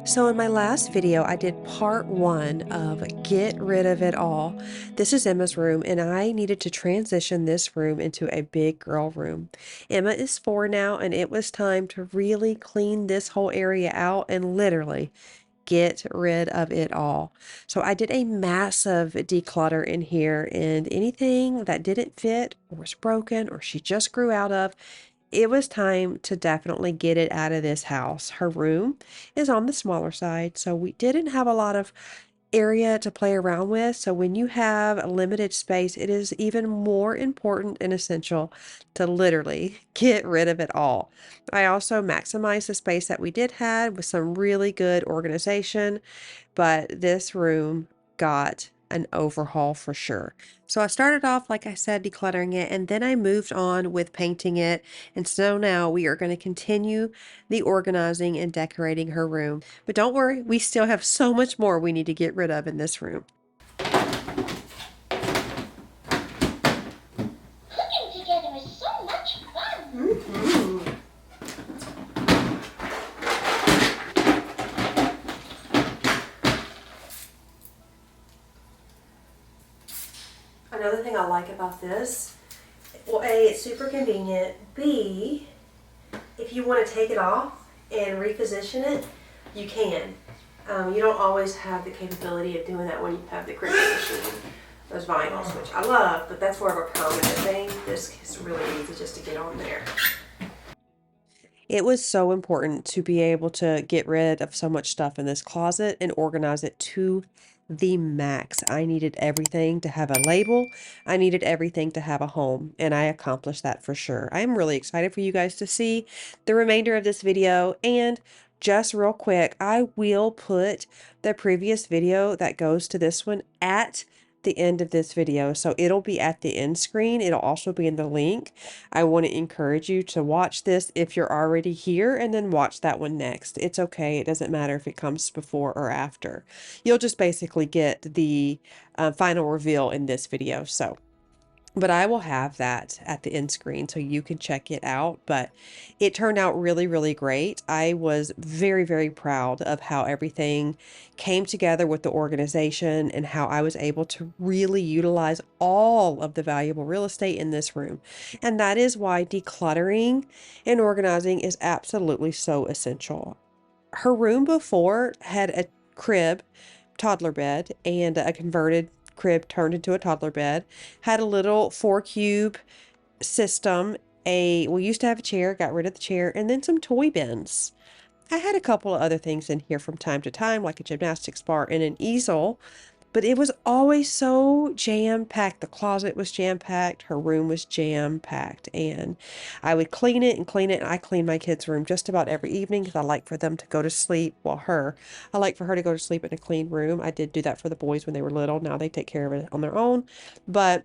So in my last video, I did part one of get rid of it all. This is Emma's room, and I needed to transition this room into a big girl room. Emma is 4 now, and it was time to really clean this whole area out and literally get rid of it all. So I did a massive declutter in here, and anything that didn't fit or was broken or she just grew out of, it was time to definitely get it out of this house. Her room is on the smaller side, so we didn't have a lot of area to play around with. So when you have a limited space, it is even more important and essential to literally get rid of it all. I also maximized the space that we did have with some really good organization, but this room got an overhaul for sure. So I started off, like I said, decluttering it, and then I moved on with painting it. And so now we are going to continue the organizing and decorating her room. But don't worry, we still have so much more we need to get rid of in this room. Cooking together is so much fun. Another thing I like about this, well, A, it's super convenient. B, if you want to take it off and reposition it, you can. You don't always have the capability of doing that when you have the crib position, those vinyls, which I love, but that's more of a permanent thing. This is really easy just to get on there. It was so important to be able to get rid of so much stuff in this closet and organize it to the max. I needed everything to have a label. I needed everything to have a home, and I accomplished that for sure. I'm really excited for you guys to see the remainder of this video. And just real quick, I will put the previous video that goes to this one at the end of this video, so it'll be at the end screen. It'll also be in the link. I want to encourage you to watch this if you're already here, and then watch that one next. It's okay. It doesn't matter if it comes before or after. You'll just basically get the final reveal in this video. But I will have that at the end screen so you can check it out. But it turned out really, really great. I was very, very proud of how everything came together with the organization and how I was able to really utilize all of the valuable real estate in this room. And that is why decluttering and organizing is absolutely so essential. Her room before had a crib, toddler bed, and a converted crib turned into a toddler bed, had a little 4-cube system. We used to have a chair, got rid of the chair, and then some toy bins. I had a couple of other things in here from time to time, like a gymnastics bar and an easel, but it was always so jam-packed. The closet was jam-packed, her room was jam-packed, and I would clean it and clean it. And I clean my kids' room just about every evening because I like for them to go to sleep. Well, I like for her to go to sleep in a clean room. I did do that for the boys when they were little. Now they take care of it on their own, but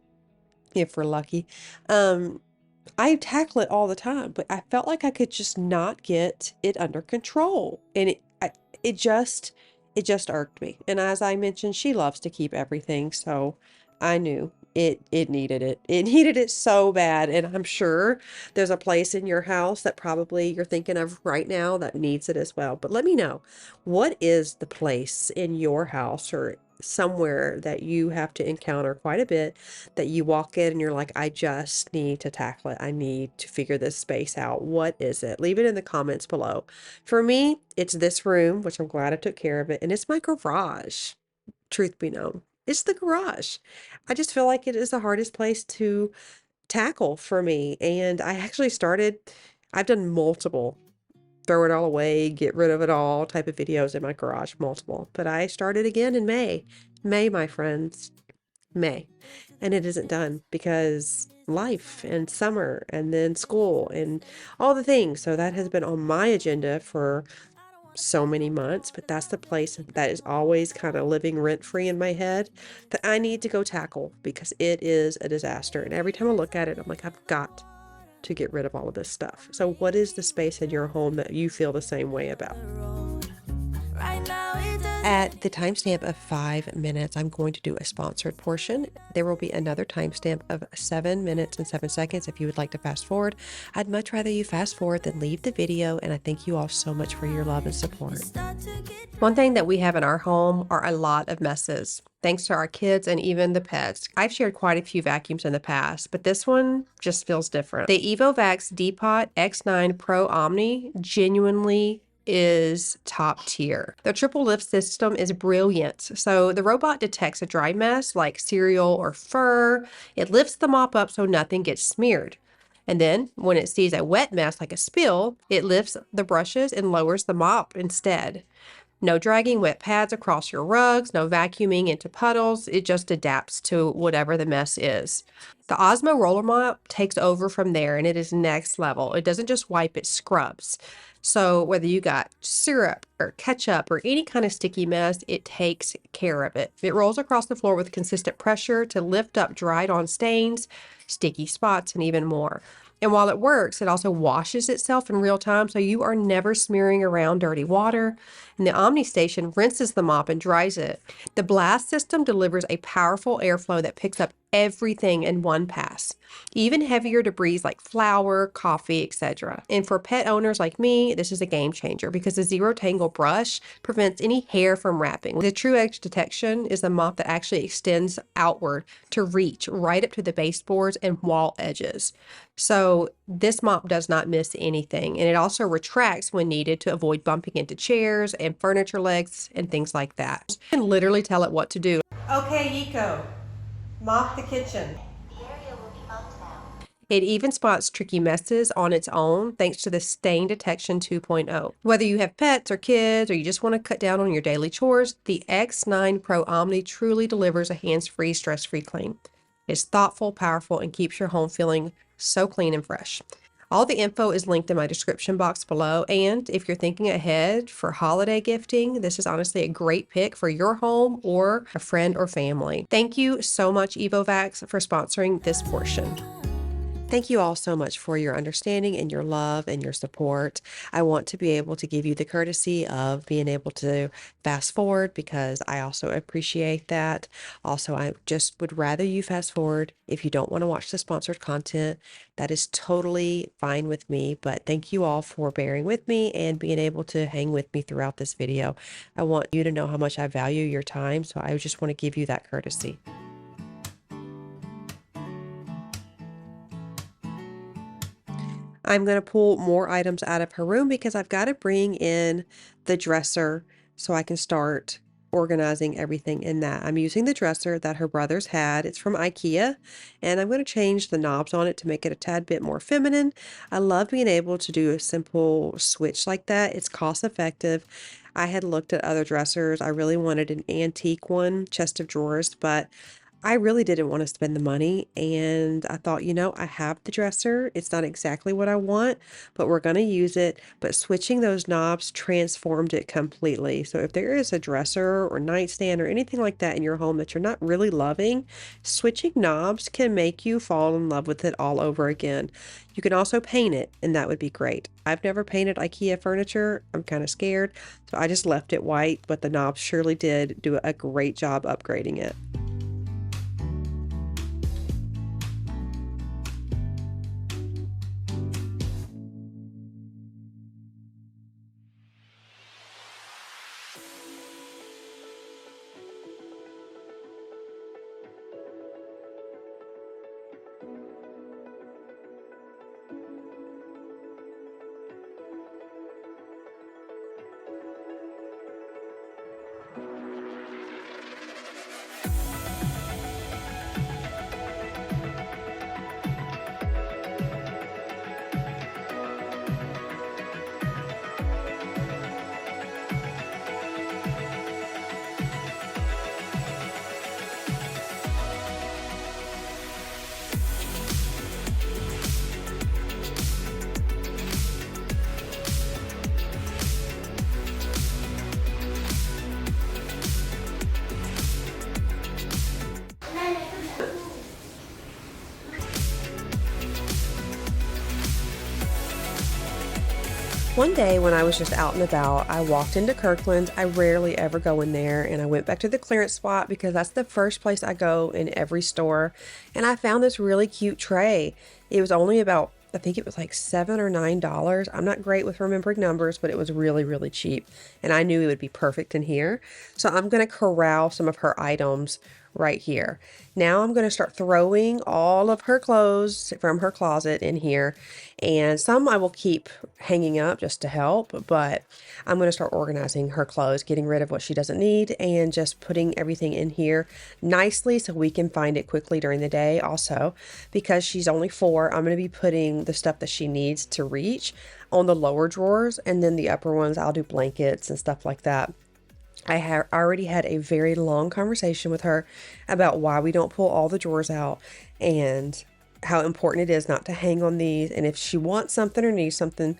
if we're lucky. I tackle it all the time, but I felt like I could just not get it under control, and it just irked me. And as I mentioned, she loves to keep everything, so I knew it needed it. It needed it so bad, and I'm sure there's a place in your house that probably you're thinking of right now that needs it as well. But let me know, what is the place in your house or somewhere that you have to encounter quite a bit, that you walk in and you're like, I just need to tackle it. I need to figure this space out. What is it? Leave it in the comments below. For me, it's this room, which I'm glad I took care of it, and it's my garage. Truth be known, it's the garage. I just feel like it is the hardest place to tackle for me. And I've done multiple throw it all away, get rid of it all type of videos in my garage, multiple. But I started again in May. May, my friends, May. And it isn't done because life and summer and then school and all the things. So that has been on my agenda for so many months, but that's the place that is always kind of living rent free in my head that I need to go tackle because it is a disaster. And every time I look at it, I'm like, I've got to get rid of all of this stuff. So what is the space in your home that you feel the same way about? Right now it does At the timestamp of 5 minutes, I'm going to do a sponsored portion. There will be another timestamp of 7 minutes and 7 seconds if you would like to fast forward. I'd much rather you fast forward than leave the video, and I thank you all so much for your love and support. One thing that we have in our home are a lot of messes, thanks to our kids and even the pets. I've shared quite a few vacuums in the past, but this one just feels different. The ECOVACS DEEBOT X9 Pro OMNI genuinely is top tier. The triple lift system is brilliant. So the robot detects a dry mess like cereal or fur. It lifts the mop up so nothing gets smeared. And then when it sees a wet mess like a spill, it lifts the brushes and lowers the mop instead. No dragging wet pads across your rugs, no vacuuming into puddles. It just adapts to whatever the mess is. The Osmo roller mop takes over from there, and it is next level. It doesn't just wipe, it scrubs. So whether you got syrup or ketchup or any kind of sticky mess, it takes care of it. It rolls across the floor with consistent pressure to lift up dried on stains, sticky spots, and even more. And while it works, it also washes itself in real time, so you are never smearing around dirty water. And the Omni Station rinses the mop and dries it. The blast system delivers a powerful airflow that picks up everything in one pass, even heavier debris like flour, coffee, etc. And for pet owners like me, this is a game changer because the zero tangle brush prevents any hair from wrapping. The true edge detection is a mop that actually extends outward to reach right up to the baseboards and wall edges. So this mop does not miss anything, and it also retracts when needed to avoid bumping into chairs and furniture legs and things like that. You can literally tell it what to do. Okay, Eco, mop the kitchen. The area will be mopped now. It even spots tricky messes on its own thanks to the Stain Detection 2.0. Whether you have pets or kids or you just want to cut down on your daily chores, the X9 Pro Omni truly delivers a hands-free, stress-free clean. It's thoughtful, powerful, and keeps your home feeling so clean and fresh. All the info is linked in my description box below, and if you're thinking ahead for holiday gifting, this is honestly a great pick for your home or a friend or family. Thank you so much, ECOVACS, for sponsoring this portion. Thank you all so much for your understanding and your love and your support. I want to be able to give you the courtesy of being able to fast forward because I also appreciate that. Also, I just would rather you fast forward. If you don't want to watch the sponsored content, that is totally fine with me. But thank you all for bearing with me and being able to hang with me throughout this video. I want you to know how much I value your time, so I just want to give you that courtesy. I'm going to pull more items out of her room because I've got to bring in the dresser so I can start organizing everything in that. I'm using the dresser that her brothers had. It's from IKEA, and I'm going to change the knobs on it to make it a tad bit more feminine. I love being able to do a simple switch like that. It's cost effective. I had looked at other dressers. I really wanted an antique one, chest of drawers, but I really didn't want to spend the money, and I thought, you know, I have the dresser. It's not exactly what I want, but we're going to use it. But switching those knobs transformed it completely. So if there is a dresser or nightstand or anything like that in your home that you're not really loving, switching knobs can make you fall in love with it all over again. You can also paint it, and that would be great. I've never painted IKEA furniture. I'm kind of scared, so I just left it white, but the knobs surely did do a great job upgrading it. One day when I was just out and about, I walked into Kirkland's. I rarely ever go in there, and I went back to the clearance spot because that's the first place I go in every store. And I found this really cute tray. It was only about, I think it was like $7 or $9. I'm not great with remembering numbers, but it was really, really cheap. And I knew it would be perfect in here. So I'm going to corral some of her items right here. Now I'm going to start throwing all of her clothes from her closet in here, and some I will keep hanging up just to help, but I'm going to start organizing her clothes, getting rid of what she doesn't need, and just putting everything in here nicely so we can find it quickly during the day. Also, because she's only 4, I'm going to be putting the stuff that she needs to reach on the lower drawers, and then the upper ones I'll do blankets and stuff like that. I have already had a very long conversation with her about why we don't pull all the drawers out and how important it is not to hang on these. And if she wants something or needs something,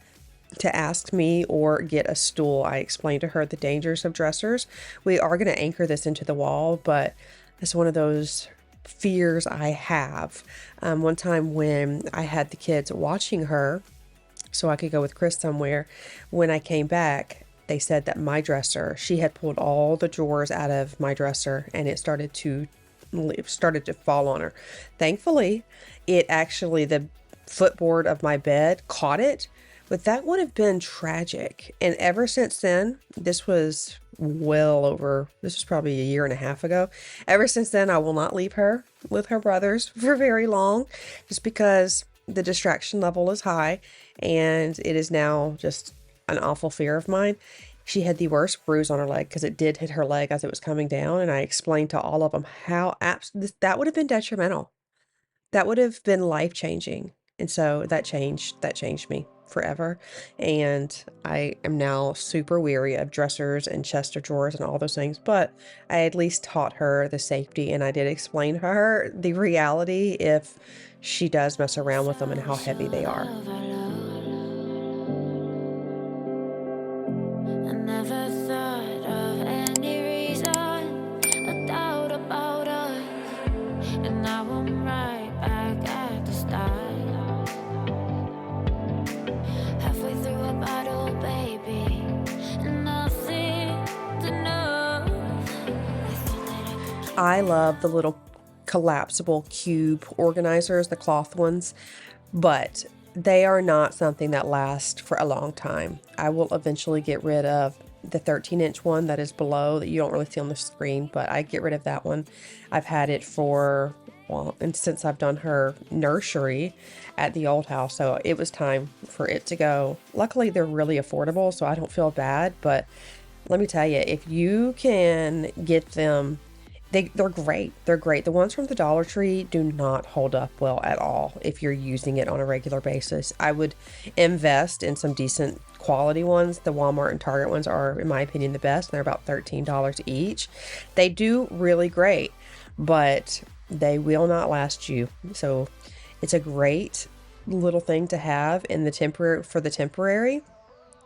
to ask me or get a stool. I explained to her the dangers of dressers. We are going to anchor this into the wall, but it's one of those fears I have. One time when I had the kids watching her so I could go with Chris somewhere, when I came back, they said that my dresser, she had pulled all the drawers out of my dresser and it started to fall on her. Thankfully, the footboard of my bed caught it, but that would have been tragic. And ever since then, this was probably a year and a half ago. Ever since then, I will not leave her with her brothers for very long, just because the distraction level is high and it is now just an awful fear of mine. She had the worst bruise on her leg because it did hit her leg as it was coming down. And I explained to all of them how that would have been detrimental. That would have been life-changing. And so that changed me forever. And I am now super weary of dressers and chest of drawers and all those things. But I at least taught her the safety, and I did explain to her the reality if she does mess around with them and how heavy they are. I love the little collapsible cube organizers, the cloth ones, but they are not something that lasts for a long time. I will eventually get rid of the 13-inch one that is below that you don't really see on the screen, but I get rid of that one. I've had it and since I've done her nursery at the old house, so it was time for it to go. Luckily, they're really affordable, so I don't feel bad, but let me tell you, if you can get them, they're great. They're great. The ones from the Dollar Tree do not hold up well at all if you're using it on a regular basis. I would invest in some decent quality ones. The Walmart and Target ones are, in my opinion, the best. They're about $13 each. They do really great, but they will not last you. So it's a great little thing to have in the temporary.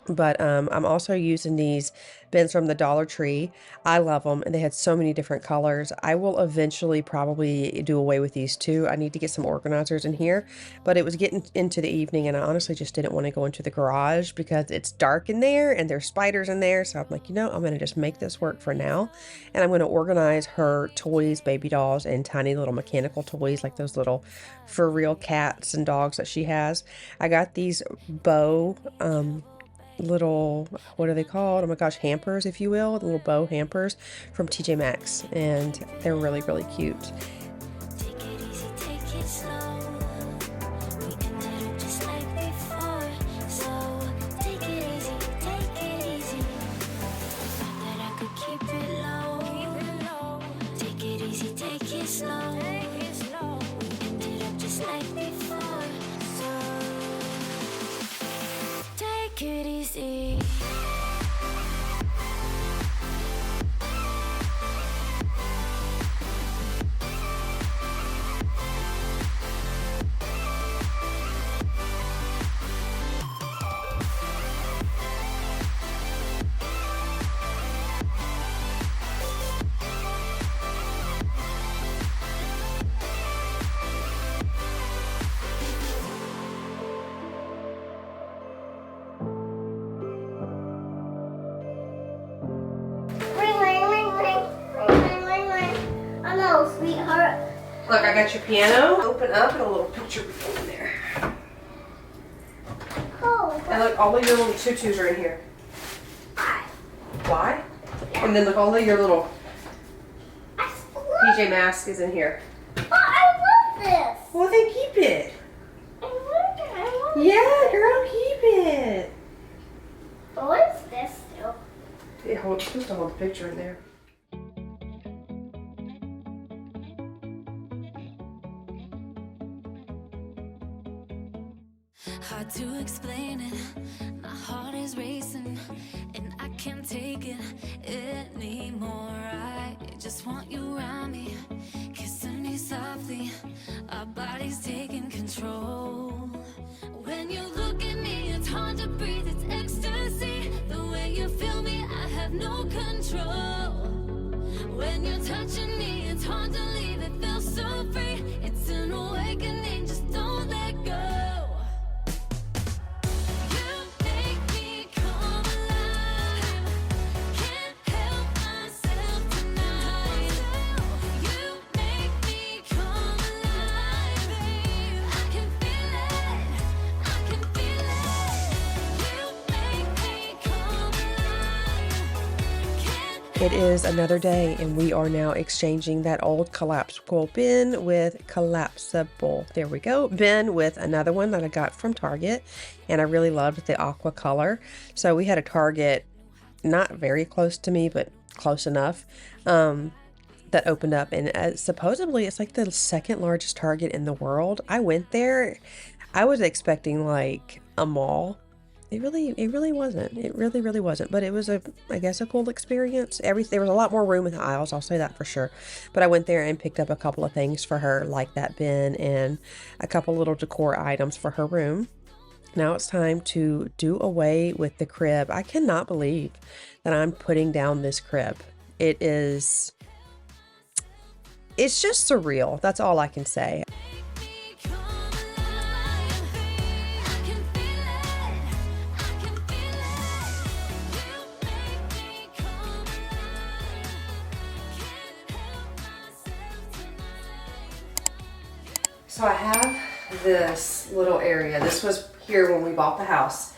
But I'm also using these bins from the Dollar Tree. I love them, and they had so many different colors. I will eventually probably do away with these too. I need to get some organizers in here, but it was getting into the evening, and I honestly just didn't want to go into the garage because it's dark in there and there's spiders in there. So I'm like, I'm going to just make this work for now, and I'm going to organize her toys, baby dolls, and tiny little mechanical toys like those little for real cats and dogs that she has. I got these bow little, what are they called? Oh my gosh, hampers, if you will, the little bow hampers from TJ Maxx, and they're really, really cute. Take it easy, take it slow. We ended up just like before. So take it easy. Thought that I could keep it low. Take it easy, take it slow. We ended up just like before. So take it easy. sweetheart. Look, I got your piano. Open up and a little picture will go in there. Oh, And look, all of your little tutus are in here. Why? And then look, all of your little PJ mask is in here. Oh, I love this. Well, then keep it. I love it. I love it. Yeah, girl, keep it. What is this still? It's supposed to hold the picture in there. Hard to explain it. My heart is racing, and I can't take it anymore. I just want you around me, kissing me softly. Our bodies taking control. When you look at me, it's hard to breathe. It's ecstasy. The way you feel me, I have no control. When you're touching me, it's hard to leave. It feels so free. It's an awakening. Just don't let go. It is another day, and we are now exchanging that old collapsible bin with collapsible, there we go, bin with another one that I got from Target, and I really loved the aqua color. So we had a Target not very close to me, but close enough, that opened up, and supposedly it's like the second largest Target in the world. I went there, I was expecting like a mall. It really wasn't. It really wasn't. But it was I guess a cool experience. There was a lot more room in the aisles, I'll say that for sure. But I went there and picked up a couple of things for her, like that bin and a couple little decor items for her room. Now it's time to do away with the crib. I cannot believe that I'm putting down this crib. It's just surreal. That's all I can say. So I have this little area. This was here when we bought the house,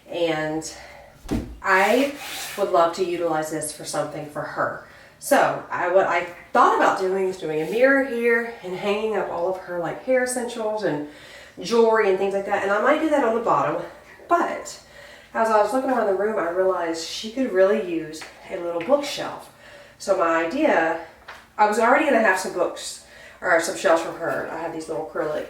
and I would love to utilize this for something for her. So what I thought about doing is doing a mirror here and hanging up all of her like hair essentials and jewelry and things like that. And I might do that on the bottom, but as I was looking around the room, I realized she could really use a little bookshelf. So my idea, I was already gonna have some books or some shelves from her. I have these little acrylic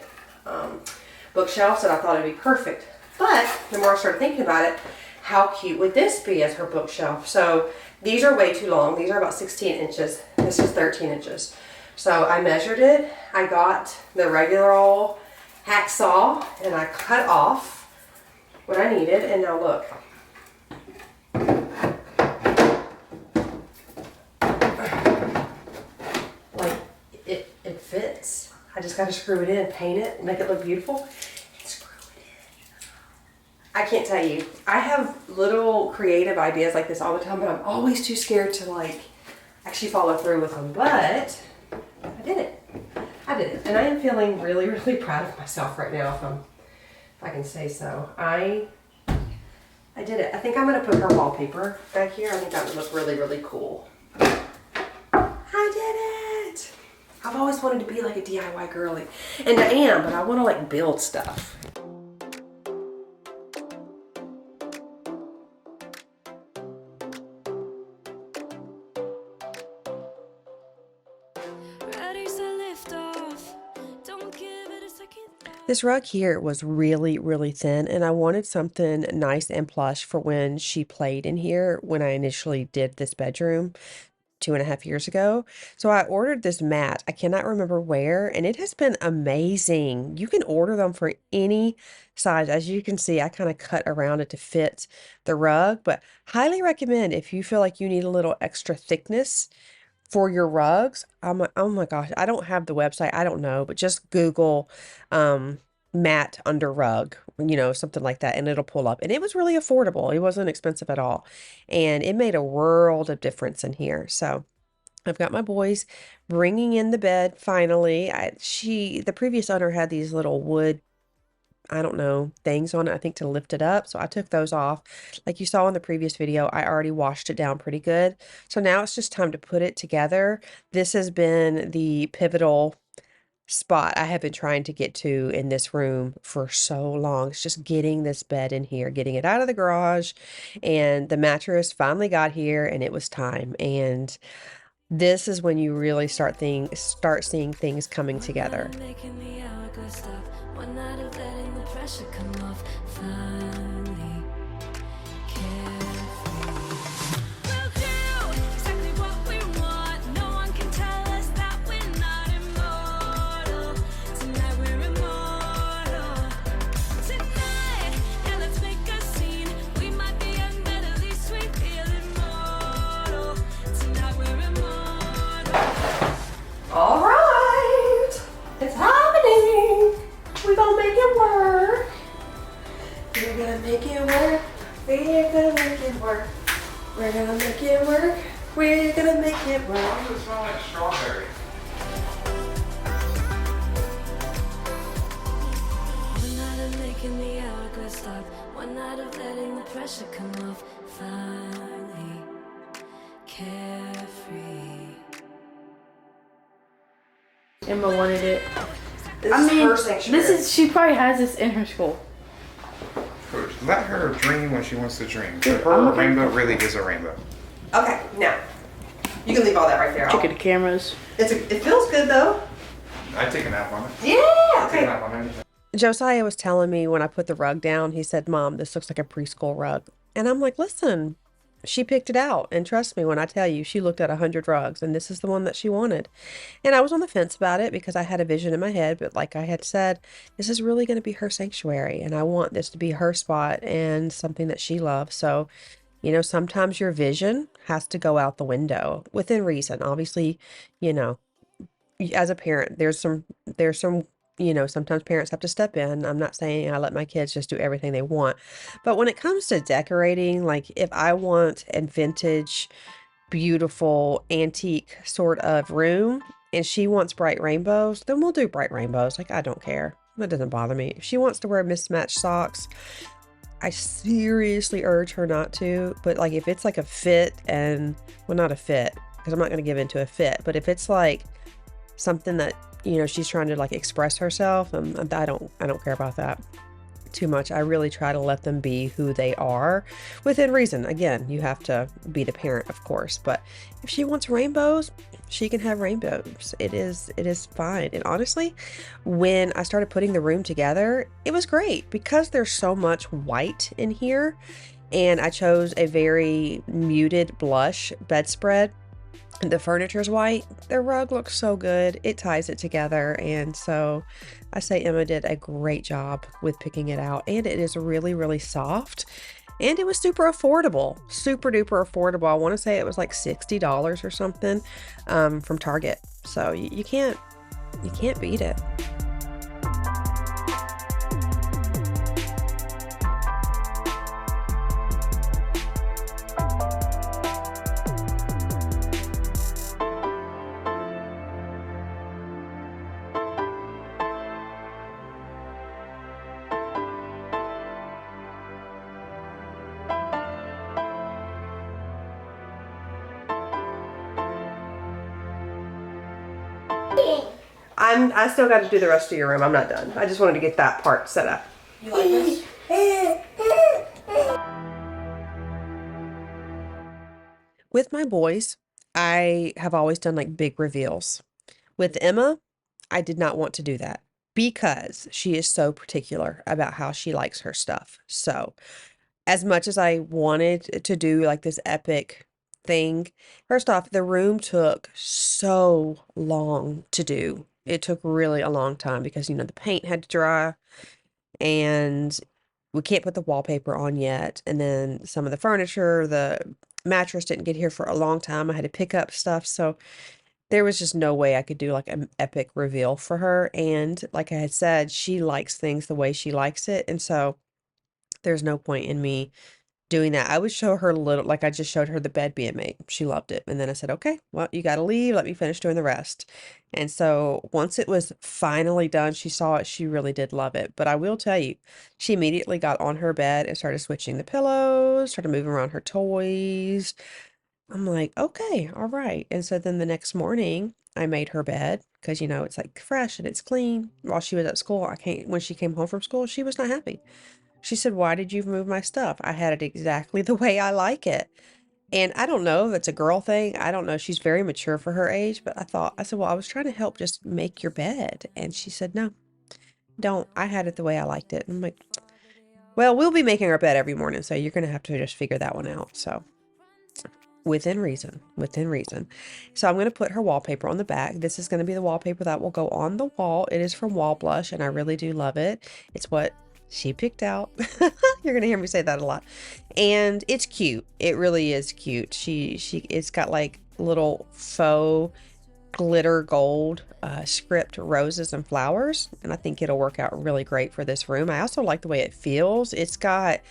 bookshelves that I thought it'd be perfect. But the more I started thinking about it, how cute would this be as her bookshelf? So these are way too long. These are about 16 inches. This is 13 inches. So I measured it. I got the regular old hacksaw and I cut off what I needed. And now look. Like it fits. I just got to screw it in, paint it, make it look beautiful, and screw it in. I can't tell you. I have little creative ideas like this all the time, but I'm always too scared to like actually follow through with them. But I did it. I did it, and I am feeling really, really proud of myself right now, if I can say so. I did it. I think I'm gonna put her wallpaper back here. I think that would look really, really cool. I did it. I've always wanted to be like a DIY girly, and I am, but I want to like build stuff. Ready to lift off. Don't give it a second thought. This rug here was really, really thin, and I wanted something nice and plush for when she played in here when I initially did this bedroom 2.5 years ago. So I ordered this mat. I cannot remember where, and it has been amazing. You can order them for any size. As you can see, I kind of cut around it to fit the rug, but highly recommend if you feel like you need a little extra thickness for your rugs. Oh my gosh, I don't have the website. I don't know, but just Google mat under rug, something like that, and it'll pull up. And it was really affordable. It wasn't expensive at all. And it made a world of difference in here. So I've got my boys bringing in the bed finally. The previous owner had these little wood, I don't know, things on it, I think to lift it up. So I took those off. Like you saw in the previous video, I already washed it down pretty good. So now it's just time to put it together. This has been the pivotal spot I have been trying to get to in this room for so long. It's just getting this bed in here, getting it out of the garage, and the mattress finally got here and it was time. And this is when you really start seeing things coming together. Making the hourglass stop. One night of letting the pressure come off. Finally, carefree. We'll do exactly what we want. No one can tell us that we're not immortal. Tonight we're immortal. Tonight, yeah, let's make a scene. We might be young, but at least we feel immortal. Tonight we're immortal. All right, it's happening. We're gonna make it work. We're gonna make it work. We're gonna make it work. We're gonna make it work. We're gonna make it work. Why does it smell like strawberry? One night of making the hourglass stop. One night of letting the pressure come off. Finally, carefree. Emma wanted it. This I is mean, her sanctuary. she probably has this in her school. Let her dream when she wants to dream. For Dude, her, I'm a looking- rainbow really is a rainbow. Okay, now you can leave all that right there. Check at the cameras. It feels good though. I take a nap on it. Yeah. I take a Okay. nap on anything. Josiah was telling me when I put the rug down, he said, "Mom, this looks like a preschool rug." And I'm like, listen, she picked it out. And trust me when I tell you, she looked at 100 rugs and this is the one that she wanted. And I was on the fence about it because I had a vision in my head. But like I had said, this is really going to be her sanctuary. And I want this to be her spot and something that she loves. So, you know, sometimes your vision has to go out the window within reason. Obviously, you know, as a parent, there's some, you know, sometimes parents have to step in. I'm not saying I let my kids just do everything they want, but when it comes to decorating, like if I want a vintage, beautiful, antique sort of room and she wants bright rainbows, then we'll do bright rainbows. Like, I don't care. That doesn't bother me. If she wants to wear mismatched socks, I seriously urge her not to. But like if it's like a fit and, well, not a fit, because I'm not going to give into a fit, but if it's like something that, you know, she's trying to like express herself, I don't care about that too much. I really try to let them be who they are within reason. Again, you have to be the parent, of course, but if she wants rainbows, she can have rainbows. It is fine. And honestly, when I started putting the room together, it was great because there's so much white in here, and I chose a very muted blush bedspread. The furniture's white. The rug looks so good. It ties it together. And so I say Emma did a great job with picking it out. And it is really, really soft. And it was super affordable. Super duper affordable. I want to say it was like $60 or something from Target. So you can't beat it. I still got to do the rest of your room. I'm not done. I just wanted to get that part set up. You like this? With my boys, I have always done like big reveals. With Emma, I did not want to do that because she is so particular about how she likes her stuff. So, as much as I wanted to do like this epic thing, first off, the room took so long to do. It took really a long time because, you know, the paint had to dry and we can't put the wallpaper on yet. And then some of the furniture, the mattress didn't get here for a long time. I had to pick up stuff. So there was just no way I could do like an epic reveal for her. And like I had said, she likes things the way she likes it. And so there's no point in me doing that. I would show her little, like I just showed her the bed being made. She loved it. And then I said, okay, well, you got to leave. Let me finish doing the rest. And so once it was finally done, she saw it. She really did love it. But I will tell you, she immediately got on her bed and started switching the pillows, started moving around her toys. I'm like, okay, all right. And so then the next morning, I made her bed because, you know, it's like fresh and it's clean. While she was at school, when she came home from school, she was not happy. She said, why did you move my stuff? I had it exactly the way I like it. And I don't know if it's a girl thing. I don't know. She's very mature for her age, but I said, well, I was trying to help just make your bed. And she said, no, don't. I had it the way I liked it. And I'm like, well, we'll be making our bed every morning, so you're going to have to just figure that one out. So within reason, within reason. So I'm going to put her wallpaper on the back. This is going to be the wallpaper that will go on the wall. It is from Wall Blush, and I really do love it. It's what she picked out. You're gonna hear me say that a lot. And it's cute. It really is cute. It's got like little faux glitter gold script roses and flowers, and I think it'll work out really great for this room. I also like the way it feels. It's got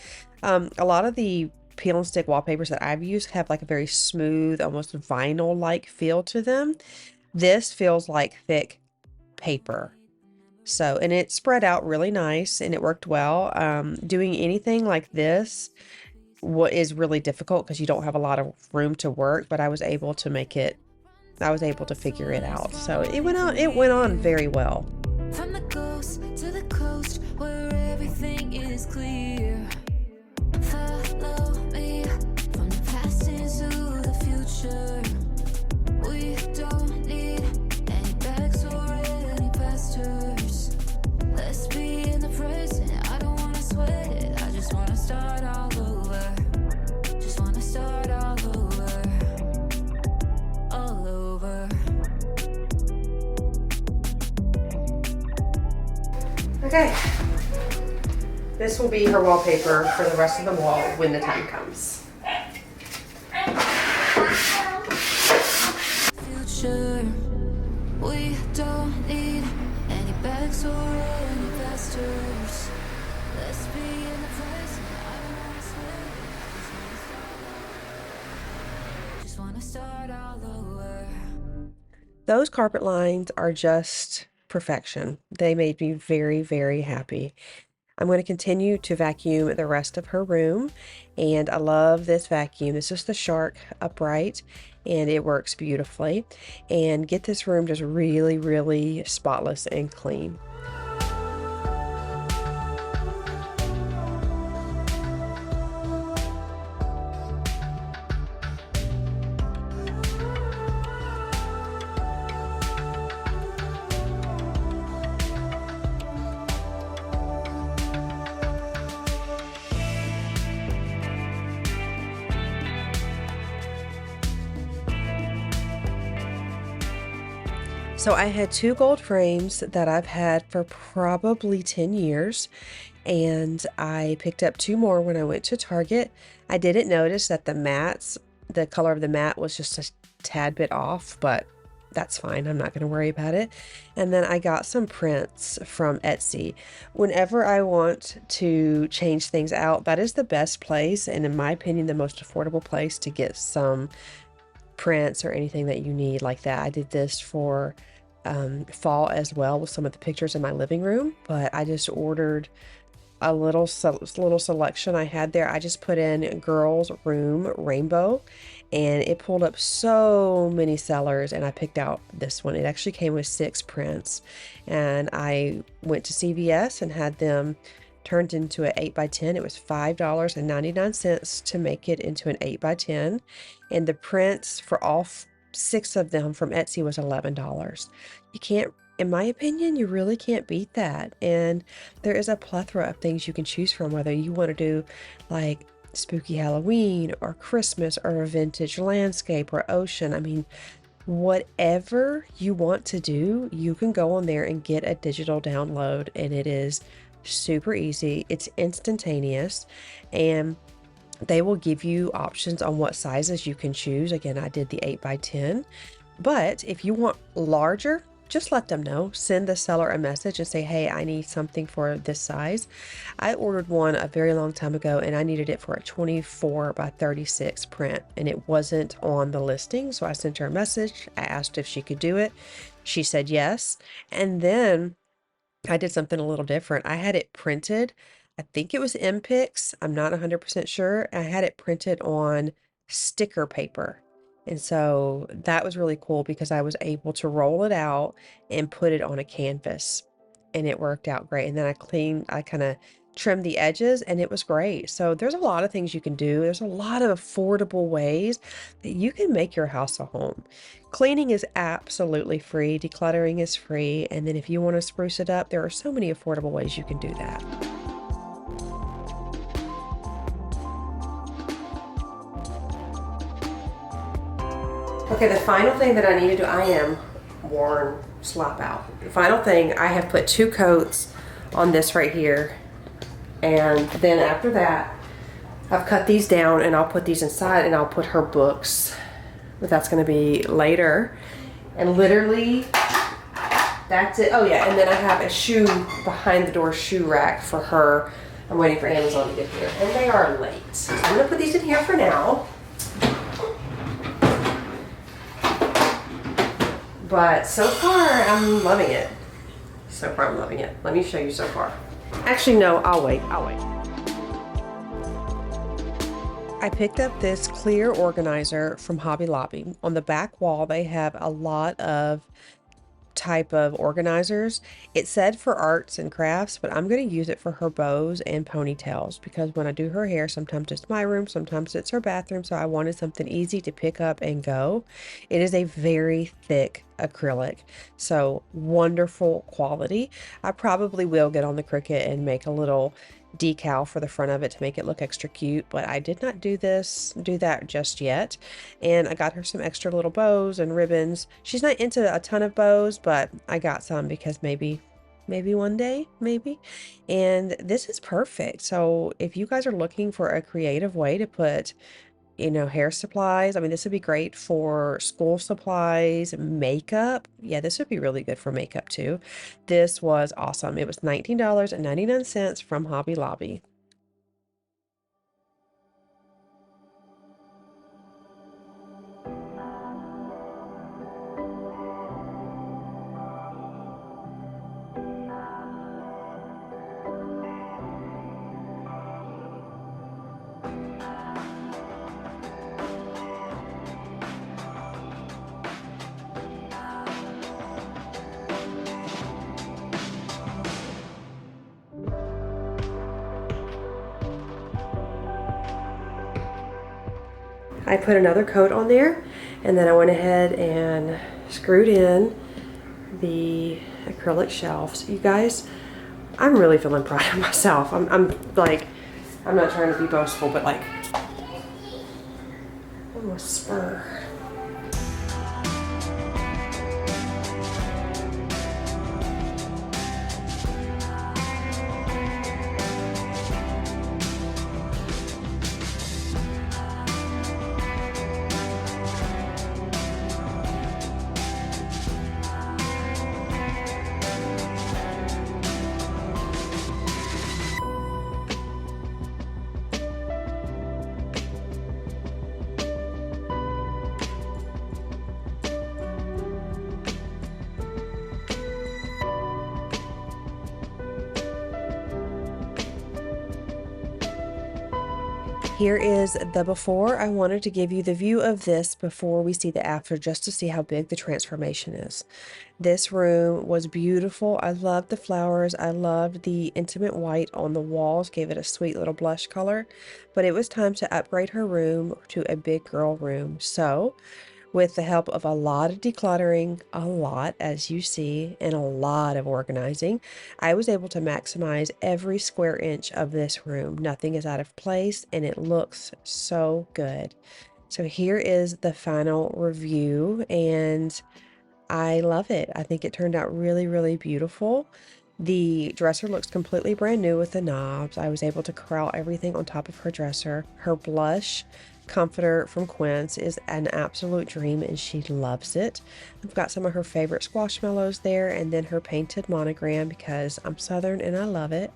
a lot of the peel and stick wallpapers that I've used have like a very smooth, almost vinyl like feel to them. This feels like thick paper. So, and it spread out really nice and it worked well. Doing anything like this what is really difficult because you don't have a lot of room to work, but I was able to figure it out. So it went on very well. From the coast to the coast, where everything is clear. Follow me from the past into the future. We don't need any bags or any pastors. Let's be in the present. I don't wanna sweat it. I just wanna start all over. Just wanna start all over. All over. Okay. This will be her wallpaper for the rest of the wall when the time comes. Future. We don't need any bags or any pastors. Let's be in the present. I don't wanna sweat it. Just wanna start all over. Those carpet lines are just perfection. They made me very, very happy. I'm going to continue to vacuum the rest of her room, and I love this vacuum. This is the Shark Upright, and it works beautifully. And get this room just really, really spotless and clean. So I had two gold frames that I've had for probably 10 years, and I picked up two more when I went to Target. I didn't notice that the color of the mat was just a tad bit off, but that's fine. I'm not going to worry about it. And then I got some prints from Etsy. Whenever I want to change things out, that is the best place, and in my opinion, the most affordable place to get some prints or anything that you need like that. I did this for fall as well with some of the pictures in my living room, but I just ordered a little selection I had there. I just put in girls room rainbow, and it pulled up so many sellers, and I picked out this one. It actually came with 6 prints, and I went to CVS and had them turned into an 8x10. It was $5.99 to make it into an 8x10, and the prints for all 6 of them from Etsy was $11. You can't, in my opinion, you really can't beat that. And there is a plethora of things you can choose from, whether you want to do like spooky Halloween or Christmas or a vintage landscape or ocean. I mean, whatever you want to do, you can go on there and get a digital download, and it is super easy. It's instantaneous, and they will give you options on what sizes you can choose. Again, I did the 8x10, but if you want larger, just let them know. Send the seller a message and say, hey, I need something for this size. I ordered one a very long time ago and I needed it for a 24 by 36 print and it wasn't on the listing. So I sent her a message. I asked if she could do it. She said yes. And then I did something a little different. I had it printed. I think it was MPix. I'm not 100% sure. I had it printed on sticker paper. And so that was really cool because I was able to roll it out and put it on a canvas and it worked out great. And then I kind of trimmed the edges and it was great. So there's a lot of things you can do. There's a lot of affordable ways that you can make your house a home. Cleaning is absolutely free. Decluttering is free. And then if you want to spruce it up, there are so many affordable ways you can do that. Okay, the final thing that I need to do, I am worn slap out. The final thing, I have put 2 coats on this right here. And then after that, I've cut these down and I'll put these inside and I'll put her books. But that's gonna be later. And literally, that's it. Oh yeah, and then I have a shoe behind the door shoe rack for her. I'm waiting for Amazon to get here. And they are late. So I'm gonna put these in here for now. But so far, I'm loving it. So far, I'm loving it. Let me show you so far. Actually, no, I'll wait. I picked up this clear organizer from Hobby Lobby. On the back wall, they have a lot of type of organizers. It said for arts and crafts, but I'm going to use it for her bows and ponytails because when I do her hair, sometimes it's my room, sometimes it's her bathroom. So I wanted something easy to pick up and go. It is a very thick acrylic, so wonderful quality. I probably will get on the Cricut and make a little decal for the front of it to make it look extra cute, but I did not do that just yet. And I got her some extra little bows and ribbons. She's not into a ton of bows, but I got some because maybe one day, maybe. And this is perfect. So if you guys are looking for a creative way to put, hair supplies, I mean, this would be great for school supplies, makeup. Yeah, this would be really good for makeup too. This was awesome. It was $19.99 from Hobby Lobby. I put another coat on there and then I went ahead and screwed in the acrylic shelves. You guys, I'm really feeling proud of myself. I'm not trying to be boastful, but like, almost spur. Here is the before. I wanted to give you the view of this before we see the after, just to see how big the transformation is. This room was beautiful. I loved the flowers. I loved the intimate white on the walls, gave it a sweet little blush color. But it was time to upgrade her room to a big girl room. So with the help of a lot of decluttering, a lot as you see, and a lot of organizing, I was able to maximize every square inch of this room. Nothing is out of place and it looks so good. So here is the final review and I love it. I think it turned out really, really beautiful. The dresser looks completely brand new with the knobs. I was able to corral everything on top of her dresser. Her blush comforter from Quince is an absolute dream and she loves it. I've got some of her favorite squashmallows there and then her painted monogram because I'm Southern and I love it.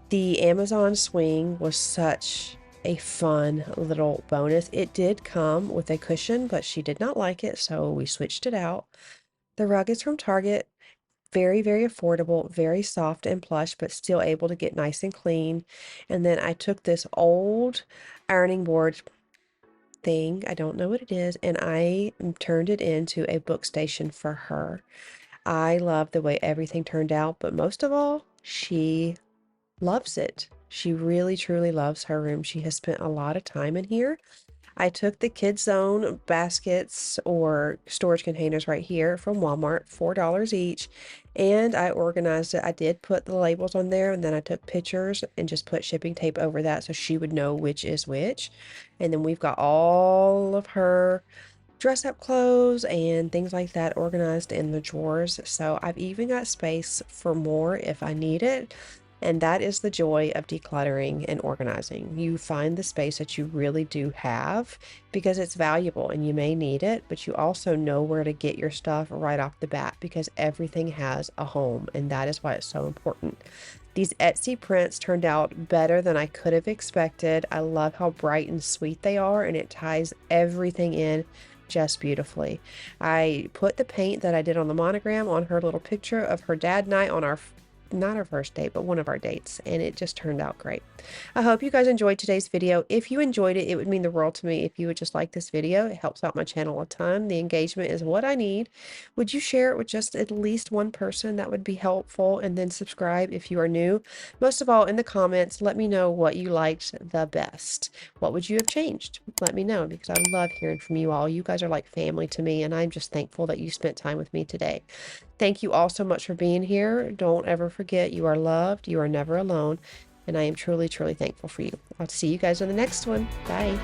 The Amazon swing was such a fun little bonus. It did come with a cushion, but she did not like it, so we switched it out. The rug is from Target. Very, very affordable, very soft and plush, but still able to get nice and clean. And then I took this old ironing board thing, I don't know what it is, and I turned it into a book station for her. I love the way everything turned out, but most of all, she loves it. She really, truly loves her room. She has spent a lot of time in here. I took the Kids Zone baskets or storage containers right here from Walmart, $4 each, and I organized it. I did put the labels on there, and then I took pictures and just put shipping tape over that so she would know which is which. And then we've got all of her dress up clothes and things like that organized in the drawers. So I've even got space for more if I need it. And that is the joy of decluttering and organizing. You find the space that you really do have because it's valuable and you may need it, but you also know where to get your stuff right off the bat because everything has a home, and that is why it's so important. These Etsy prints turned out better than I could have expected. I love how bright and sweet they are, and it ties everything in just beautifully. I put the paint that I did on the monogram on her little picture of her dad and I on our not our first date, but one of our dates, and it just turned out great. I hope you guys enjoyed today's video. If you enjoyed it, it would mean the world to me if you would just like this video. It helps out my channel a ton. The engagement is what I need. Would you share it with just at least one person? That would be helpful. And then subscribe if you are new. Most of all, in the comments, let me know what you liked the best. What would you have changed? Let me know because I love hearing from you all. You guys are like family to me, and I'm just thankful that you spent time with me today. Thank you all so much for being here. Don't ever forget you are loved, you are never alone, and I am truly, truly thankful for you. I'll see you guys in the next one. Bye.